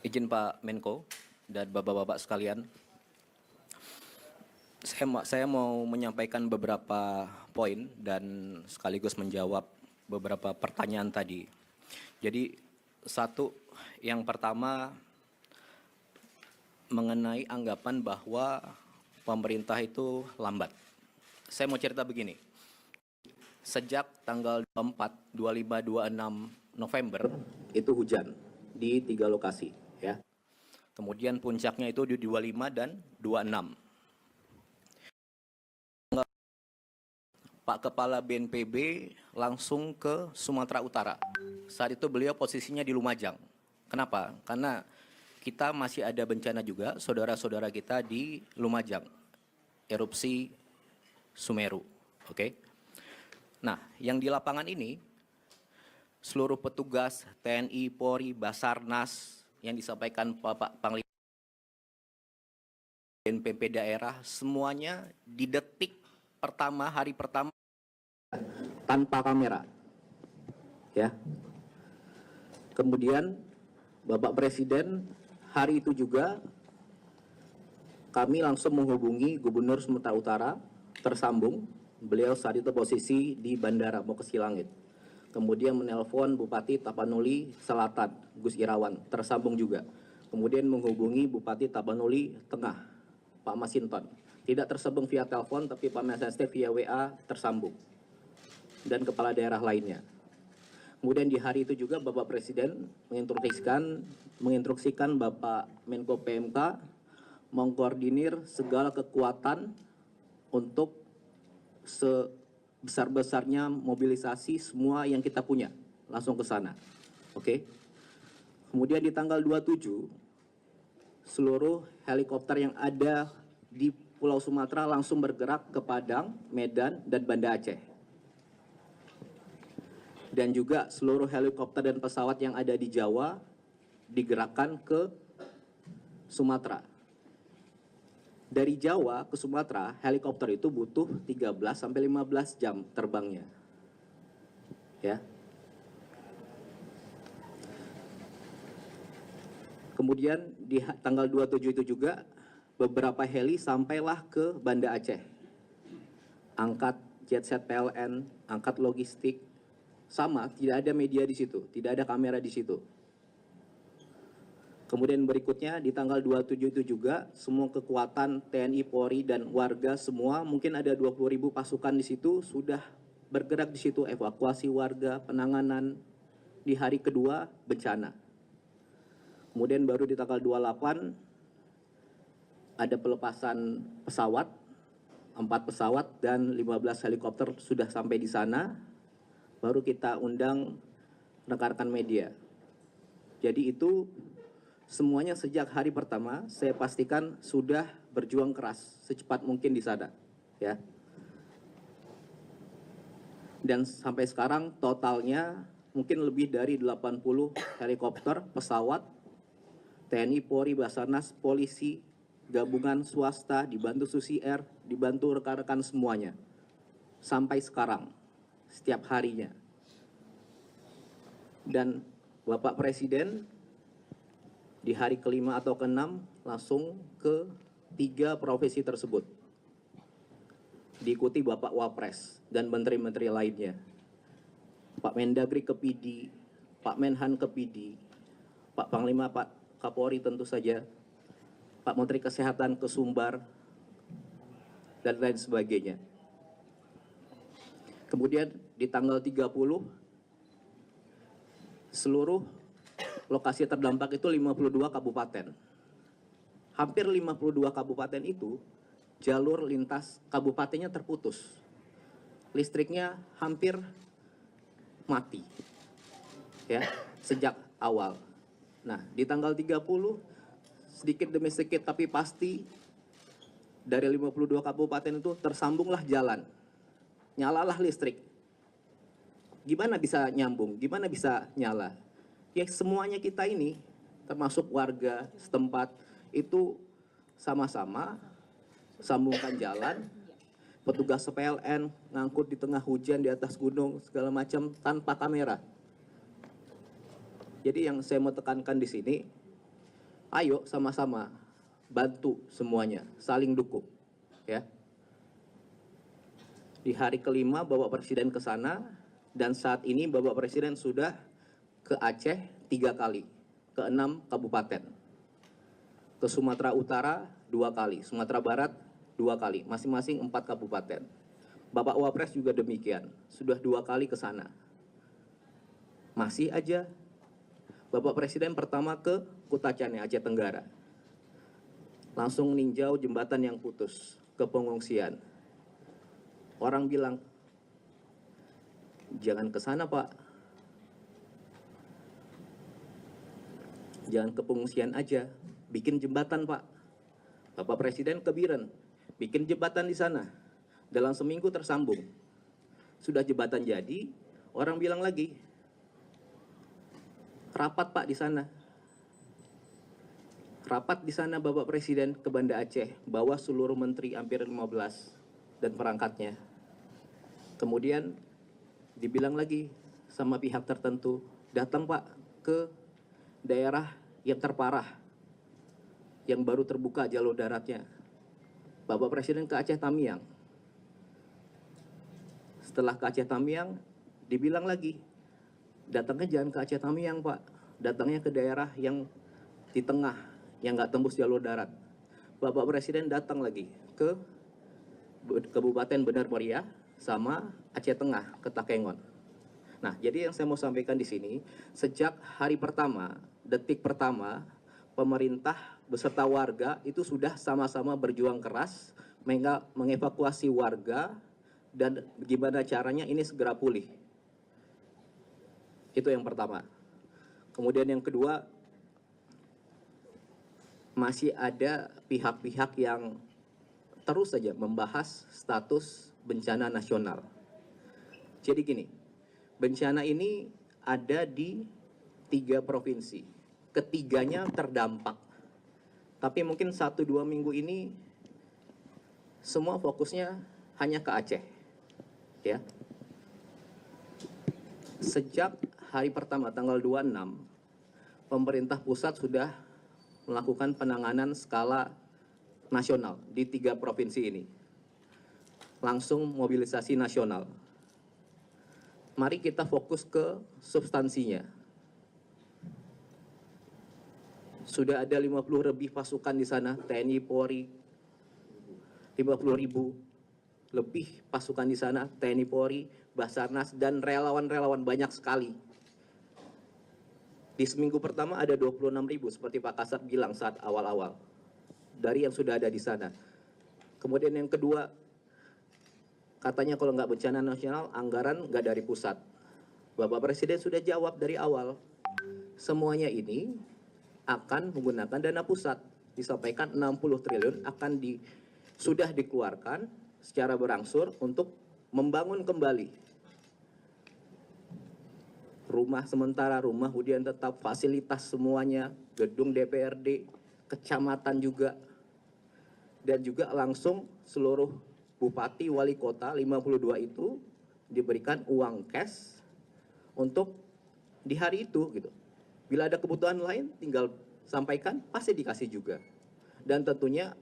Izin Pak Menko dan Bapak-Bapak sekalian, saya mau menyampaikan beberapa poin dan sekaligus menjawab beberapa pertanyaan tadi. Jadi yang pertama mengenai anggapan bahwa pemerintah itu lambat. Saya mau cerita begini. Sejak tanggal 24, 25, 26 November itu hujan di 3 lokasi, ya. Kemudian puncaknya itu di 25 dan 26. Pak Kepala BNPB langsung ke Sumatera Utara. Saat itu beliau posisinya di Lumajang. Kenapa? Karena kita masih ada bencana juga, saudara-saudara kita di Lumajang, erupsi Sumeru. Oke. Nah, yang di lapangan ini, seluruh petugas TNI, Polri, Basarnas, yang disampaikan Bapak Panglima BNPB daerah, semuanya di detik pertama, hari pertama, tanpa kamera. Ya. Kemudian Bapak Presiden hari itu juga kami langsung menghubungi Gubernur Sumatera Utara, tersambung. Beliau saat itu posisi di bandara mau ke Silangit. Kemudian menelpon Bupati Tapanuli Selatan, Gus Irawan, tersambung juga. Kemudian menghubungi Bupati Tapanuli Tengah, Pak Masinton. Tidak tersambung via telepon, tapi Pak Masinton via WA tersambung. Dan kepala daerah lainnya. Kemudian di hari itu juga Bapak Presiden menginstruksikan Bapak Menko PMK mengkoordinir segala kekuatan untuk sebesar-besarnya mobilisasi semua yang kita punya langsung ke sana. Oke. Kemudian di tanggal 27 seluruh helikopter yang ada di Pulau Sumatera langsung bergerak ke Padang, Medan, dan Banda Aceh. Dan juga seluruh helikopter dan pesawat yang ada di Jawa digerakkan ke Sumatera. Dari Jawa ke Sumatera, helikopter itu butuh 13-15 jam terbangnya. Ya. Kemudian di tanggal 27 itu juga beberapa heli sampailah ke Banda Aceh. Angkat jetset PLN, angkat logistik, sama, tidak ada media di situ, tidak ada kamera di situ. Kemudian berikutnya di tanggal 27 itu juga semua kekuatan TNI, Polri, dan warga semua, mungkin ada 20.000 pasukan di situ, sudah bergerak di situ, evakuasi warga, penanganan di hari kedua bencana. Kemudian baru di tanggal 28 ada pelepasan pesawat, 4 pesawat dan 15 helikopter sudah sampai di sana. Baru kita undang rekan-rekan media. Jadi itu semuanya sejak hari pertama saya pastikan sudah berjuang keras secepat mungkin di sana, ya. Dan sampai sekarang totalnya mungkin lebih dari 80 helikopter, pesawat, TNI, Polri, Basarnas, polisi, gabungan swasta, dibantu Susi Air, dibantu rekan-rekan semuanya. Sampai sekarang, setiap harinya. Dan Bapak Presiden di hari kelima atau keenam langsung ke 3 profesi tersebut. Diikuti Bapak Wapres dan menteri-menteri lainnya. Pak Mendagri ke PD, Pak Menhan ke PD, Pak Panglima, Pak Kapolri tentu saja, Pak Menteri Kesehatan ke Sumbar, dan lain sebagainya. Kemudian di tanggal 30, seluruh lokasi terdampak itu 52 kabupaten. Hampir 52 kabupaten itu, jalur lintas kabupatennya terputus. Listriknya hampir mati, ya, sejak awal. Nah, di tanggal 30, sedikit demi sedikit tapi pasti, dari 52 kabupaten itu tersambunglah jalan. Nyalalah listrik. Gimana bisa nyambung? Gimana bisa nyala? Ya semuanya kita ini, termasuk warga setempat, itu sama-sama sambungkan jalan. Petugas PLN ngangkut di tengah hujan di atas gunung segala macam tanpa kamera. Jadi yang saya mau tekankan di sini, Ayo sama-sama bantu semuanya, saling dukung, ya. Di hari kelima Bapak Presiden ke sana, dan saat ini Bapak Presiden sudah ke Aceh 3 kali, ke 6 kabupaten. Ke Sumatera Utara 2 kali, Sumatera Barat 2 kali, masing-masing 4 kabupaten. Bapak Wapres juga demikian, sudah 2 kali ke sana. Masih aja Bapak Presiden pertama ke Kutacane, Aceh Tenggara. Langsung ninjau jembatan yang putus ke pengungsian. Orang bilang, jangan ke sana Pak. Jangan ke pengungsian aja, bikin jembatan Pak. Bapak Presiden ke Biren, bikin jembatan di sana. Dalam seminggu tersambung. Sudah jembatan jadi, orang bilang lagi, rapat Pak di sana. Rapat di sana Bapak Presiden ke Banda Aceh, bawa seluruh menteri hampir 15 dan perangkatnya. Kemudian dibilang lagi sama pihak tertentu, datang Pak ke daerah yang terparah, yang baru terbuka jalur daratnya. Bapak Presiden ke Aceh Tamiang. Setelah ke Aceh Tamiang, dibilang lagi, datangnya jangan ke Aceh Tamiang Pak, datangnya ke daerah yang di tengah, yang nggak tembus jalur darat. Bapak Presiden datang lagi ke Kabupaten Benar Meriah sama Aceh Tengah ke Takengon. Nah, jadi yang saya mau sampaikan di sini, sejak hari pertama, detik pertama, pemerintah beserta warga itu sudah sama-sama berjuang keras mengevakuasi warga dan gimana caranya ini segera pulih. Itu yang pertama. Kemudian yang kedua, masih ada pihak-pihak yang terus saja membahas status bencana nasional. Jadi gini, bencana ini ada di 3 provinsi. Ketiganya terdampak. Tapi mungkin 1-2 minggu ini semua fokusnya hanya ke Aceh. Ya. Sejak hari pertama tanggal 26, pemerintah pusat sudah melakukan penanganan skala nasional di 3 provinsi ini. Langsung mobilisasi nasional. Mari kita fokus ke substansinya. Sudah ada 50 lebih pasukan di sana, TNI, Polri, 50.000 lebih pasukan di sana, TNI, Polri, Basarnas, dan relawan-relawan banyak sekali. Di seminggu pertama ada 26.000 seperti Pak Kasat bilang saat awal-awal dari yang sudah ada di sana. Kemudian yang kedua, katanya kalau nggak bencana nasional, anggaran nggak dari pusat. Bapak Presiden sudah jawab dari awal, semuanya ini akan menggunakan dana pusat. Disampaikan 60 triliun sudah dikeluarkan secara berangsur untuk membangun kembali rumah sementara, rumah hunian tetap, fasilitas semuanya, gedung DPRD, kecamatan juga, dan juga langsung seluruh bupati, wali kota, 52 itu diberikan uang cash untuk di hari itu gitu. Bila ada kebutuhan lain tinggal sampaikan, pasti dikasih juga. Dan tentunya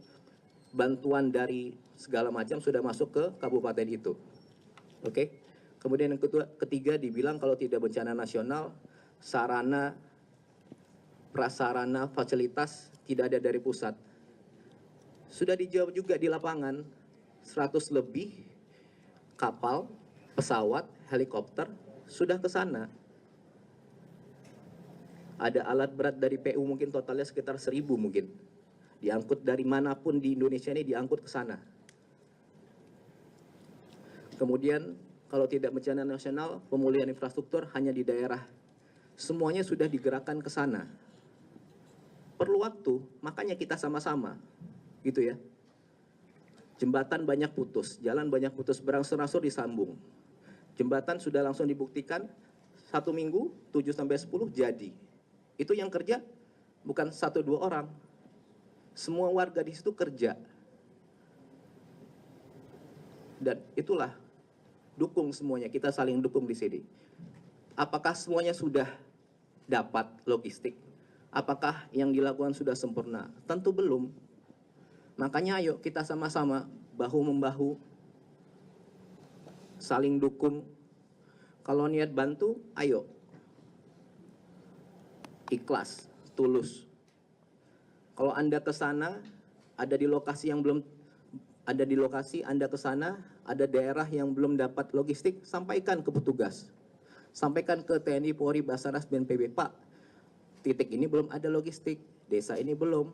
bantuan dari segala macam sudah masuk ke kabupaten itu. Oke. Kemudian yang ketiga dibilang kalau tidak bencana nasional, sarana, prasarana, fasilitas tidak ada dari pusat. Sudah dijawab juga di lapangan, 100 lebih kapal, pesawat, helikopter sudah ke sana. Ada alat berat dari PU mungkin totalnya sekitar 1.000 mungkin. Diangkut dari manapun di Indonesia ini diangkut ke sana. Kemudian kalau tidak bencana nasional, pemulihan infrastruktur hanya di daerah. Semuanya sudah digerakkan ke sana. Perlu waktu, makanya kita sama-sama. Gitu ya. Jembatan banyak putus, jalan banyak putus, berangsur-angsur disambung. Jembatan sudah langsung dibuktikan, 1 minggu, 7-10 jadi. Itu yang kerja bukan 1-2 orang. Semua warga di situ kerja. Dan itulah dukung semuanya, kita saling dukung di sini. Apakah semuanya sudah dapat logistik? Apakah yang dilakukan sudah sempurna? Tentu belum. Makanya ayo kita sama-sama bahu-membahu, saling dukung. Kalau niat bantu, ayo. Ikhlas, tulus. Kalau Anda ke sana, ada di lokasi yang belum, ada di lokasi Anda ke sana, ada daerah yang belum dapat logistik, sampaikan ke petugas. Sampaikan ke TNI, Polri, Basarnas, BNPB, Pak, titik ini belum ada logistik, desa ini belum,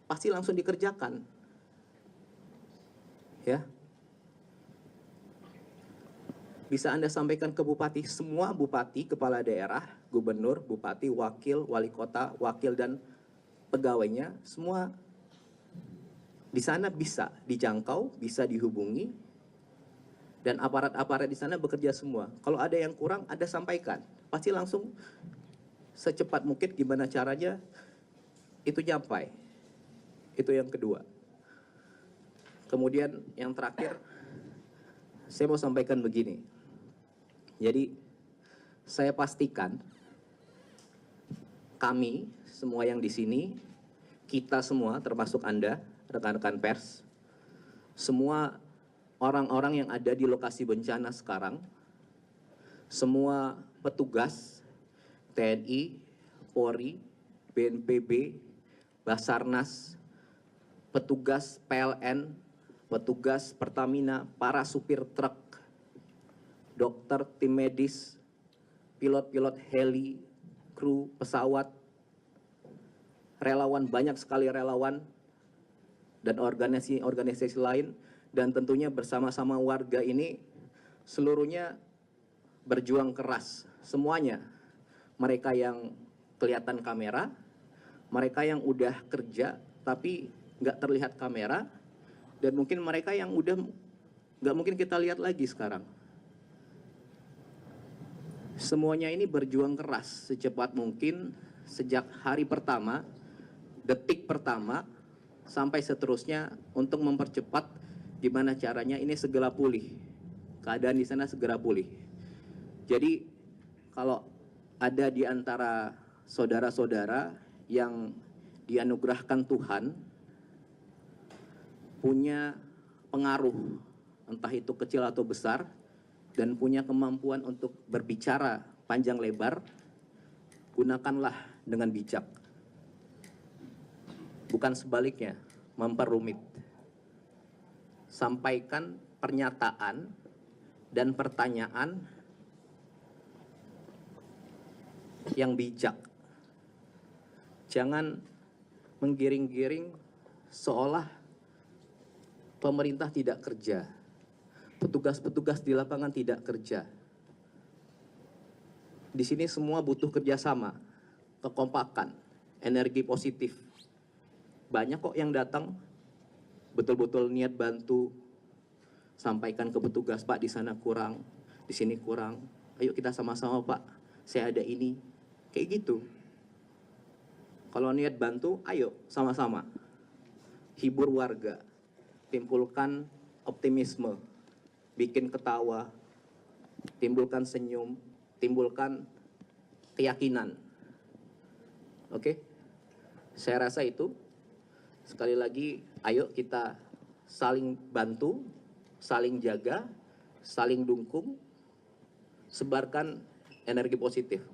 pasti langsung dikerjakan. Ya. Bisa Anda sampaikan ke bupati, semua bupati, kepala daerah, gubernur, bupati, wakil, wali kota, wakil dan pegawainya, semua di sana bisa dijangkau, bisa dihubungi, dan aparat-aparat di sana bekerja semua. Kalau ada yang kurang, Anda sampaikan, pasti langsung secepat mungkin gimana caranya itu nyampai. Itu yang kedua. Kemudian yang terakhir, saya mau sampaikan begini. Jadi saya pastikan kami semua yang di sini, kita semua termasuk Anda, rekan-rekan pers, semua orang-orang yang ada di lokasi bencana sekarang, semua petugas TNI, Polri, BNPB, Basarnas, petugas PLN, petugas Pertamina, para supir truk, dokter, tim medis, pilot-pilot heli, kru pesawat, relawan, banyak sekali relawan, dan organisasi lain, dan tentunya bersama-sama warga ini seluruhnya berjuang keras, semuanya. Mereka yang kelihatan kamera, mereka yang udah kerja tapi nggak terlihat kamera, dan mungkin mereka yang udah nggak mungkin kita lihat lagi sekarang. Semuanya ini berjuang keras secepat mungkin sejak hari pertama, detik pertama, sampai seterusnya untuk mempercepat gimana caranya ini segera pulih. Keadaan di sana segera pulih. Jadi kalau ada di antara saudara-saudara yang dianugerahkan Tuhan punya pengaruh, entah itu kecil atau besar, dan punya kemampuan untuk berbicara panjang lebar, gunakanlah dengan bijak. Bukan sebaliknya, memperumit. Sampaikan pernyataan dan pertanyaan yang bijak. Jangan menggiring-giring seolah pemerintah tidak kerja. Petugas-petugas di lapangan tidak kerja. Di sini semua butuh kerjasama, kekompakan, energi positif. Banyak kok yang datang, betul-betul niat bantu, sampaikan ke petugas, Pak di sana kurang, di sini kurang. Ayo kita sama-sama Pak, saya ada ini. Kayak gitu. Kalau niat bantu, ayo sama-sama. Hibur warga, timbulkan optimisme, bikin ketawa, timbulkan senyum, timbulkan keyakinan. Oke? Saya rasa itu. Sekali lagi, ayo kita saling bantu, saling jaga, saling dukung, sebarkan energi positif.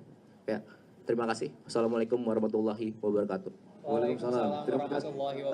Ya, terima kasih. Assalamualaikum warahmatullahi wabarakatuh. Waalaikumsalam warahmatullahi wabarakatuh.